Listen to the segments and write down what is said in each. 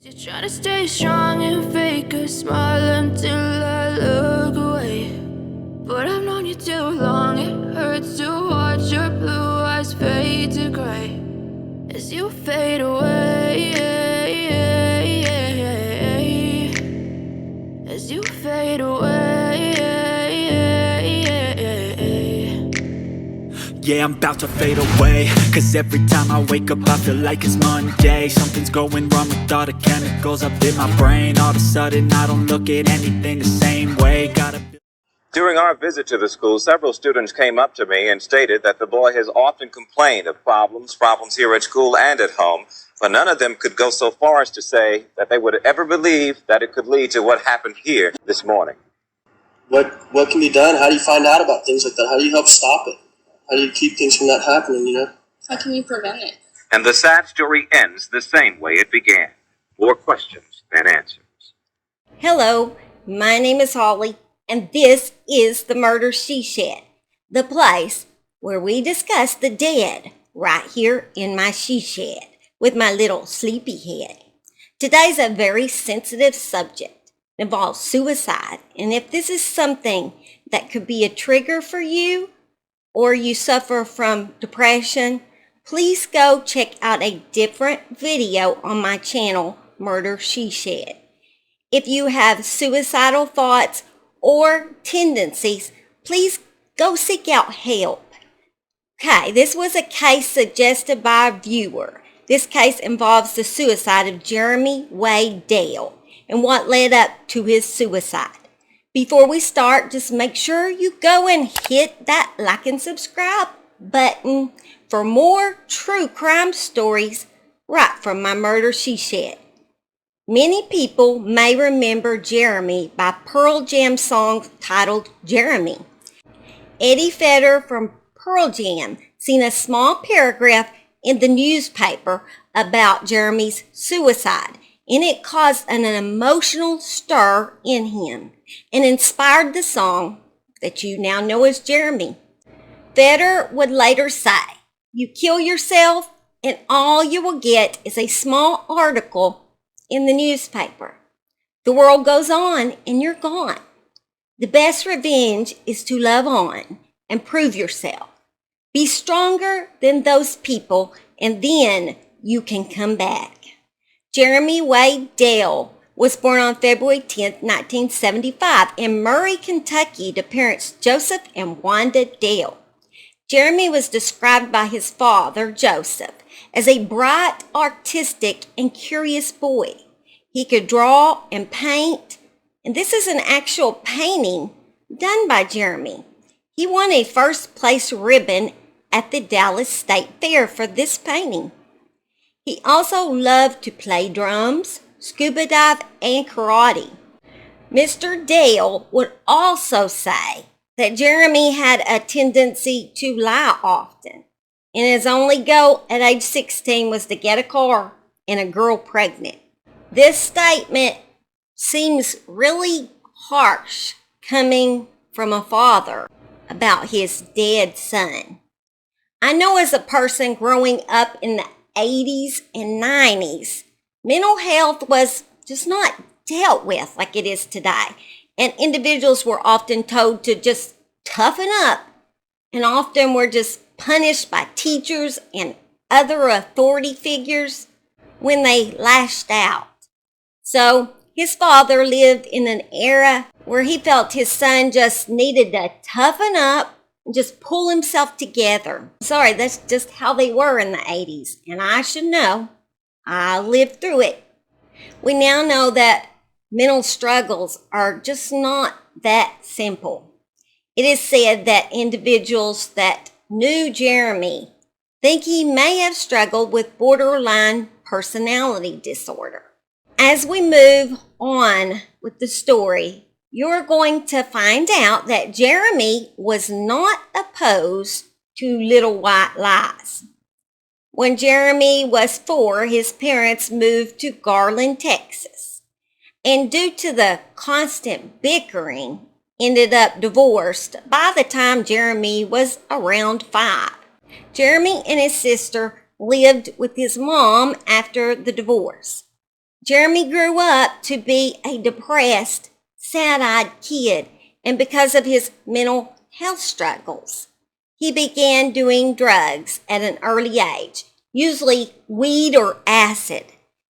You try to stay strong and fake a smile until I look away. But I've known you too long, it hurts to watch your blue eyes fade to gray as you fade away, as you fade away. Yeah, I'm about to fade away, cause every time I wake up I feel like it's Monday. Something's going wrong with all the chemicals up in my brain. All of a sudden I don't look at anything the same way. During our visit to the school, several students came up to me and stated that the boy has often complained of problems here at school and at home, but none of them could go so far as to say that they would ever believe that it could lead to what happened here this morning. What can be done? How do you find out about things like that? How do you help stop it? How do you keep things from that happening, you know? How can you prevent it? And the sad story ends the same way it began. More questions than answers. Hello, my name is Holly, and this is the Murder She Shed, the place where we discuss the dead right here in my she shed with my little sleepy head. Today's a very sensitive subject. It involves suicide, and if this is something that could be a trigger for you, or you suffer from depression, please go check out a different video on my channel, Murder She Shed. If you have suicidal thoughts or tendencies, please go seek out help. Okay, this was a case suggested by a viewer. This case involves the suicide of Jeremy Wade Delle and what led up to his suicide. Before we start, just make sure you go and hit that like and subscribe button for more true crime stories right from my Murder She Shed. Many people may remember Jeremy by Pearl Jam's song titled Jeremy. Eddie Vedder from Pearl Jam seen a small paragraph in the newspaper about Jeremy's suicide, and it caused an emotional stir in him and inspired the song that you now know as Jeremy. Vedder would later say, "You kill yourself and all you will get is a small article in the newspaper. The world goes on and you're gone. The best revenge is to love on and prove yourself. Be stronger than those people and then you can come back." Jeremy Wade Delle was born on February 10, 1975 in Murray, Kentucky to parents Joseph and Wanda Delle. Jeremy was described by his father, Joseph, as a bright, artistic, and curious boy. He could draw and paint, and this is an actual painting done by Jeremy. He won a first-place ribbon at the Dallas State Fair for this painting. He also loved to play drums, scuba dive, and karate. Mr. Delle would also say that Jeremy had a tendency to lie often, and his only goal at age 16 was to get a car and a girl pregnant. This statement seems really harsh coming from a father about his dead son. I know as a person growing up in the 80s and 90s, mental health was just not dealt with like it is today. And individuals were often told to just toughen up and often were just punished by teachers and other authority figures when they lashed out. So his father lived in an era where he felt his son just needed to toughen up and just pull himself together. Sorry, that's just how they were in the 80s, and I should know. I lived through it. We now know that mental struggles are just not that simple. It is said that individuals that knew Jeremy think he may have struggled with borderline personality disorder. As we move on with the story, you're going to find out that Jeremy was not opposed to little white lies. When Jeremy was 4, his parents moved to Garland, Texas, and due to the constant bickering, ended up divorced by the time Jeremy was around 5. Jeremy and his sister lived with his mom after the divorce. Jeremy grew up to be a depressed, sad-eyed kid, and because of his mental health struggles, he began doing drugs at an early age, usually weed or acid.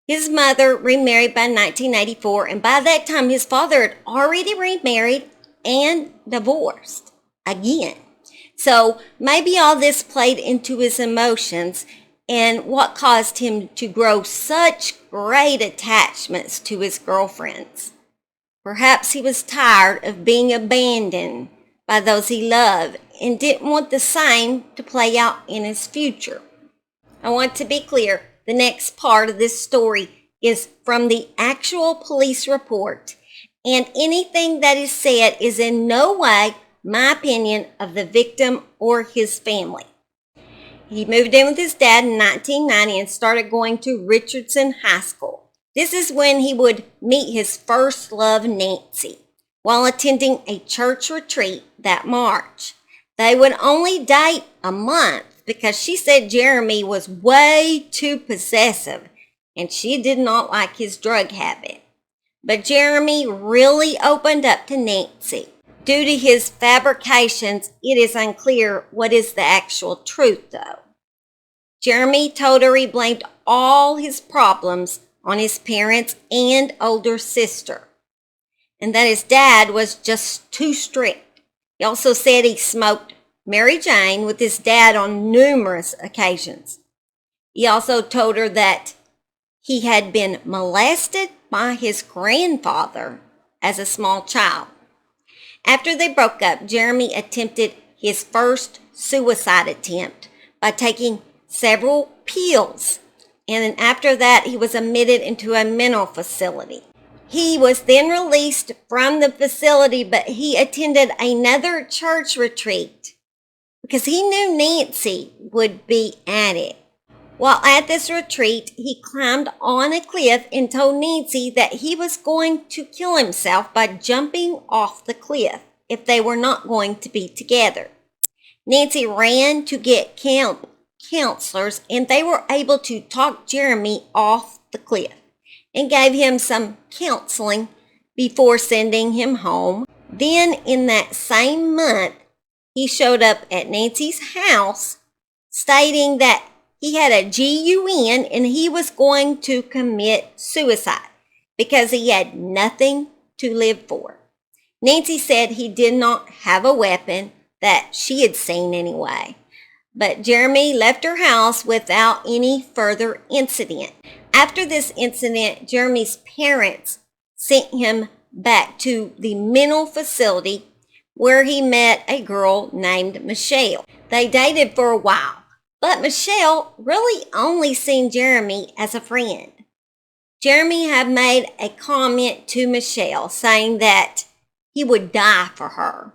His mother remarried by 1984, and by that time his father had already remarried and divorced again. So maybe all this played into his emotions and what caused him to grow such great attachments to his girlfriends. Perhaps he was tired of being abandoned by those he loved and didn't want the same to play out in his future. I want to be clear, the next part of this story is from the actual police report, and anything that is said is in no way my opinion of the victim or his family. He moved in with his dad in 1990 and started going to Richardson High School. This is when he would meet his first love, Nancy, while attending a church retreat that March. They would only date a month because she said Jeremy was way too possessive and she did not like his drug habit. But Jeremy really opened up to Nancy. Due to his fabrications, it is unclear what is the actual truth, though. Jeremy told her he blamed all his problems on his parents and older sister, and that his dad was just too strict. He also said he smoked Mary Jane with his dad on numerous occasions. He also told her that he had been molested by his grandfather as a small child. After they broke up, Jeremy attempted his first suicide attempt by taking several pills, and then after that he was admitted into a mental facility. He was then released from the facility, but he attended another church retreat because he knew Nancy would be at it. While at this retreat, he climbed on a cliff and told Nancy that he was going to kill himself by jumping off the cliff if they were not going to be together. Nancy ran to get counselors, and they were able to talk Jeremy off the cliff and gave him some counseling before sending him home. Then in that same month, he showed up at Nancy's house stating that he had a GUN and he was going to commit suicide because he had nothing to live for. Nancy said he did not have a weapon that she had seen anyway, but Jeremy left her house without any further incident. After this incident, Jeremy's parents sent him back to the mental facility where he met a girl named Michelle. They dated for a while, but Michelle really only seen Jeremy as a friend. Jeremy had made a comment to Michelle saying that he would die for her.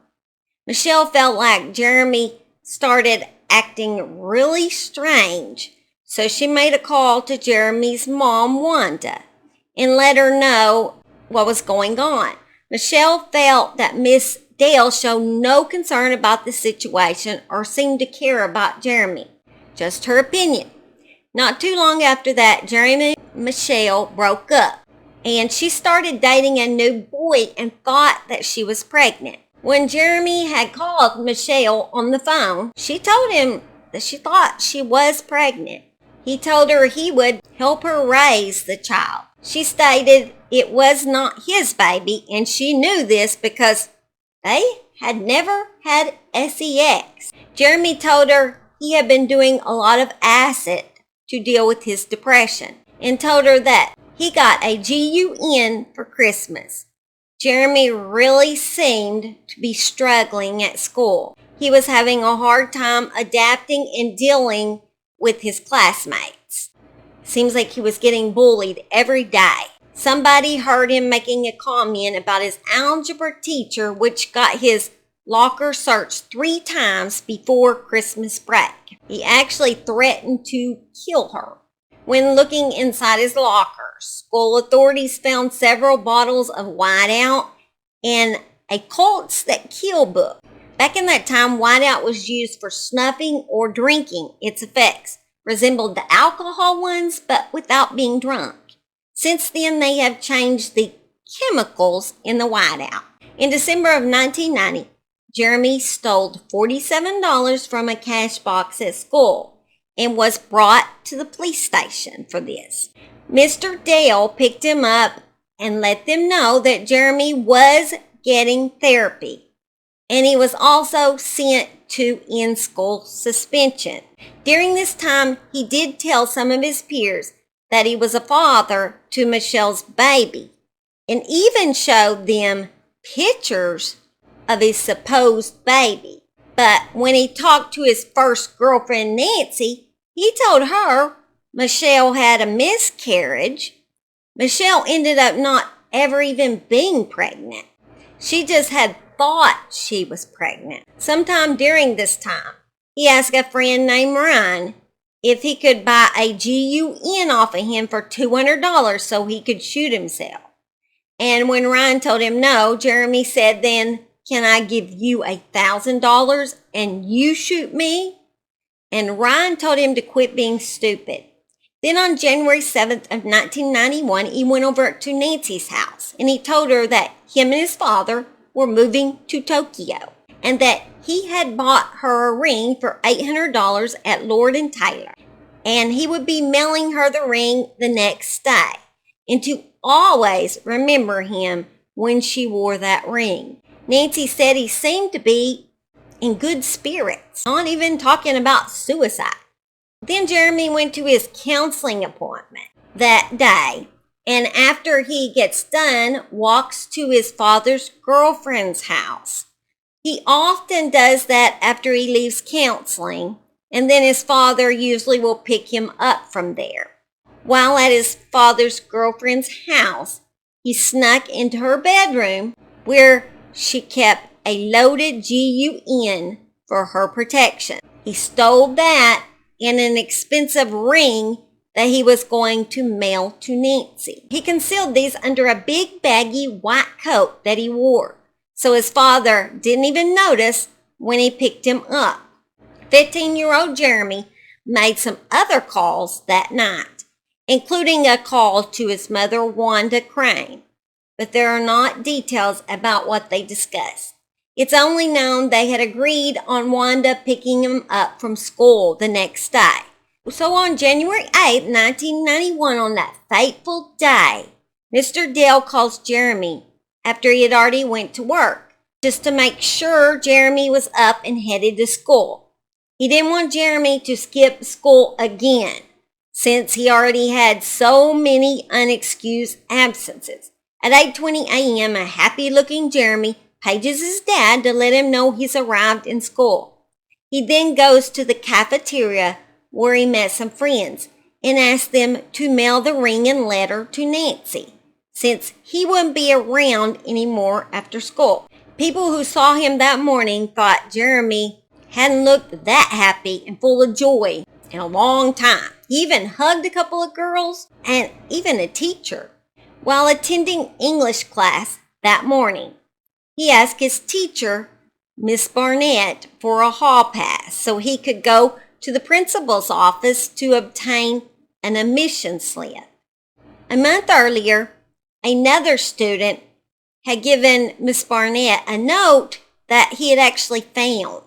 Michelle felt like Jeremy started acting really strange, so she made a call to Jeremy's mom, Wanda, and let her know what was going on. Michelle felt that Miss Dale showed no concern about the situation or seemed to care about Jeremy. Just her opinion. Not too long after that, Jeremy and Michelle broke up, and she started dating a new boy and thought that she was pregnant. When Jeremy had called Michelle on the phone, she told him that she thought she was pregnant. He told her he would help her raise the child. She stated it was not his baby, and she knew this because they had never had sex. Jeremy told her he had been doing a lot of acid to deal with his depression and told her that he got a GUN for Christmas. Jeremy really seemed to be struggling at school. He was having a hard time adapting and dealing with his classmates. Seems like he was getting bullied every day. Somebody heard him making a comment about his algebra teacher, which got his locker searched 3 times before Christmas break. He actually threatened to kill her. When looking inside his locker, school authorities found several bottles of whiteout and a Cults That Kill book. Back in that time, whiteout was used for snuffing or drinking. Its effects resembled the alcohol ones, but without being drunk. Since then, they have changed the chemicals in the whiteout. In December of 1990, Jeremy stole $47 from a cash box at school and was brought to the police station for this. Mr. Delle picked him up and let them know that Jeremy was getting therapy, and he was also sent to in-school suspension. During this time, he did tell some of his peers that he was a father to Michelle's baby, and even showed them pictures of his supposed baby. But when he talked to his first girlfriend, Nancy, he told her Michelle had a miscarriage. Michelle ended up not ever even being pregnant. She just had thought she was pregnant. Sometime during this time, he asked a friend named Ryan if he could buy a GUN off of him for $200 so he could shoot himself. And when Ryan told him no, Jeremy said, "Then can I give you $1,000 and you shoot me?" And Ryan told him to quit being stupid. Then on January 7th of 1991, he went over to Nancy's house and he told her that him and his father were moving to Tokyo and that he had bought her a ring for $800 at Lord & Taylor, and he would be mailing her the ring the next day, and to always remember him when she wore that ring. Nancy said he seemed to be in good spirits, not even talking about suicide. Then Jeremy went to his counseling appointment that day, and after he gets done, walks to his father's girlfriend's house. He often does that after he leaves counseling, and then his father usually will pick him up from there. While at his father's girlfriend's house, he snuck into her bedroom where she kept a loaded GUN for her protection. He stole that and an expensive ring that he was going to mail to Nancy. He concealed these under a big baggy white coat that he wore, so his father didn't even notice when he picked him up. 15-year-old Jeremy made some other calls that night, including a call to his mother, Wanda Crane, but there are not details about what they discussed. It's only known they had agreed on Wanda picking him up from school the next day. So on January 8, 1991, on that fateful day, Mr. Delle calls Jeremy after he had already went to work, just to make sure Jeremy was up and headed to school. He didn't want Jeremy to skip school again, since he already had so many unexcused absences. At 8:20 a.m., a happy-looking Jeremy pages his dad to let him know he's arrived in school. He then goes to the cafeteria where he met some friends and asked them to mail the ring and letter to Nancy, since he wouldn't be around anymore after school. People who saw him that morning thought Jeremy hadn't looked that happy and full of joy in a long time. He even hugged a couple of girls and even a teacher. While attending English class that morning, he asked his teacher, Miss Barnett, for a hall pass so he could go to the principal's office to obtain an admission slip. A month earlier, another student had given Miss Barnett a note that he had actually found.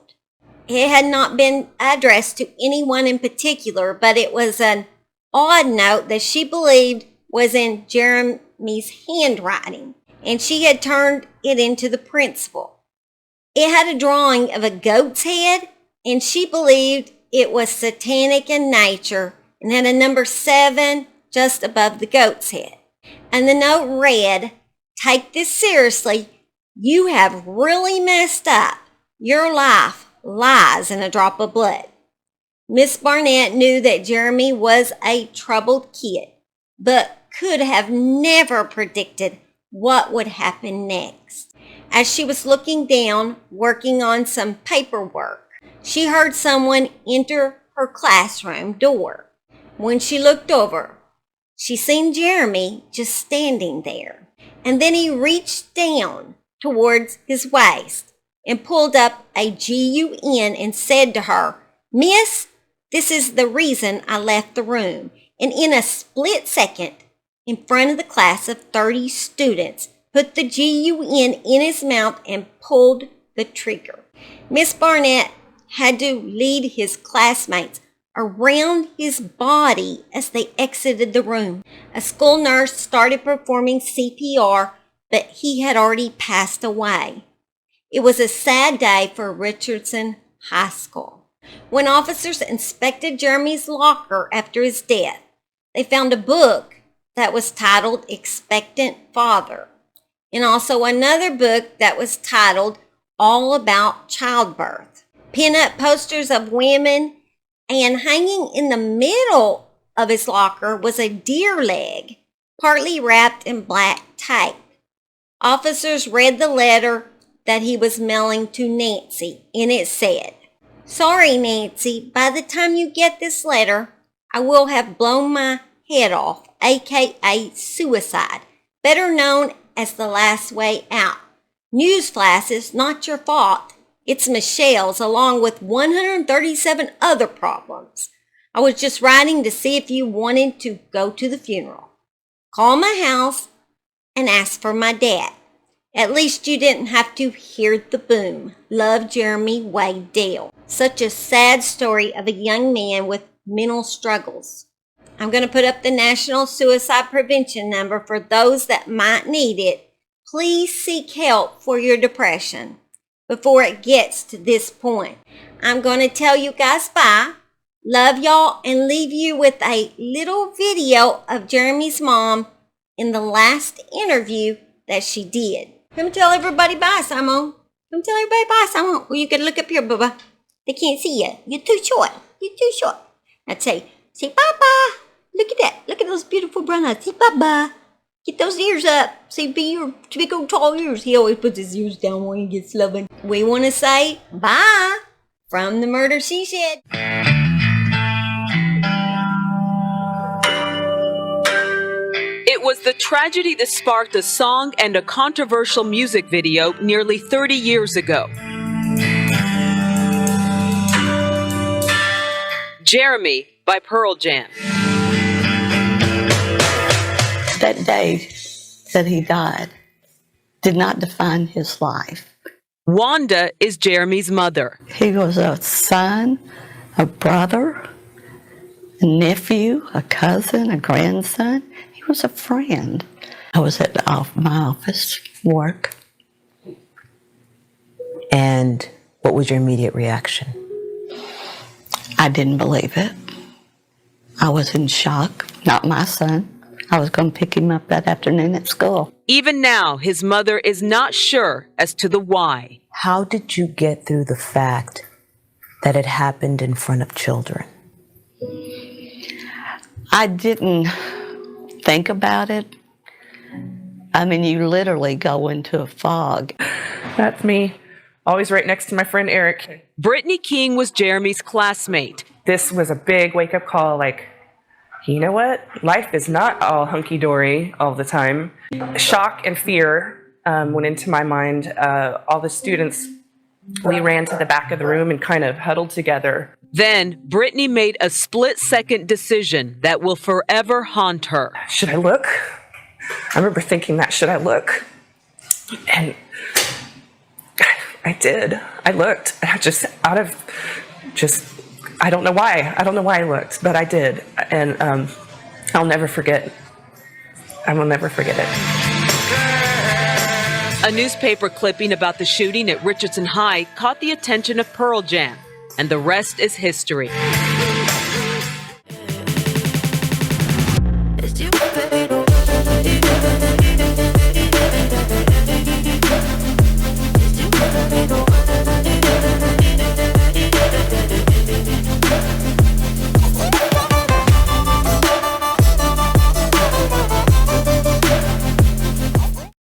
It had not been addressed to anyone in particular, but it was an odd note that she believed was in Jeremy's handwriting, and she had turned it into the principal. It had a drawing of a goat's head, and she believed it was satanic in nature and had a number 7 just above the goat's head. And the note read, "Take this seriously. You have really messed up. Your life lies in a drop of blood." Miss Barnett knew that Jeremy was a troubled kid, but could have never predicted what would happen next. As she was looking down, working on some paperwork, she heard someone enter her classroom door. When she looked over, she seen Jeremy just standing there. And then he reached down towards his waist and pulled up a GUN and said to her, "Miss, this is the reason I left the room." And in a split second, in front of the class of 30 students, put the gun in his mouth and pulled the trigger. Miss Barnett had to lead his classmates around his body as they exited the room. A school nurse started performing CPR, but he had already passed away. It was a sad day for Richardson High School. When officers inspected Jeremy's locker after his death, they found a book that was titled Expectant Father, and also another book that was titled All About Childbirth. Pin-up posters of women, and hanging in the middle of his locker was a deer leg, partly wrapped in black tape. Officers read the letter that he was mailing to Nancy, and it said, "Sorry, Nancy, by the time you get this letter, I will have blown my head off, aka suicide, better known as the last way out. Newsflash, it's not your fault. It's Michelle's, along with 137 other problems. I was just writing to see if you wanted to go to the funeral. Call my house and ask for my dad. At least you didn't have to hear the boom. Love, Jeremy Wade Dale." Such a sad story of a young man with mental struggles. I'm going to put up the National Suicide Prevention number for those that might need it. Please seek help for your depression before it gets to this point. I'm going to tell you guys bye. Love y'all, and leave you with a little video of Jeremy's mom in the last interview that she did. Come tell everybody bye, Simon. Come tell everybody bye, Simon. Well, you can look up here, Bubba. They can't see you. You're too short. You're too short. I'd say bye-bye. Look at that. Look at those beautiful brown eyes. Say bye-bye. Get those ears up. See, be your big old tall ears. He always puts his ears down when he gets loving. We want to say bye from the Murder She Said. It was the tragedy that sparked a song and a controversial music video nearly 30 years ago. Jeremy by Pearl Jam. That day that he died did not define his life. Wanda is Jeremy's mother. He was a son, a brother, a nephew, a cousin, a grandson. He was a friend. I was at my office, work. And what was your immediate reaction? I didn't believe it. I was in shock. Not my son. I was going to pick him up that afternoon at school. Even now, his mother is not sure as to the why. How did you get through the fact that it happened in front of children? I didn't think about it. I mean, you literally go into a fog. That's me, always right next to my friend Eric. Brittany King was Jeremy's classmate. This was a big wake-up call, like, you know what? Life is not all hunky-dory all the time. Shock and fear went into my mind. All the students, we ran to the back of the room and kind of huddled together. Then, Brittany made a split-second decision that will forever haunt her. Should I look? I remember thinking that, should I look? And I did. I looked. I don't know why. I don't know why I looked, but I did. And I'll never forget. I will never forget it. A newspaper clipping about the shooting at Richardson High caught the attention of Pearl Jam, and the rest is history. As you fade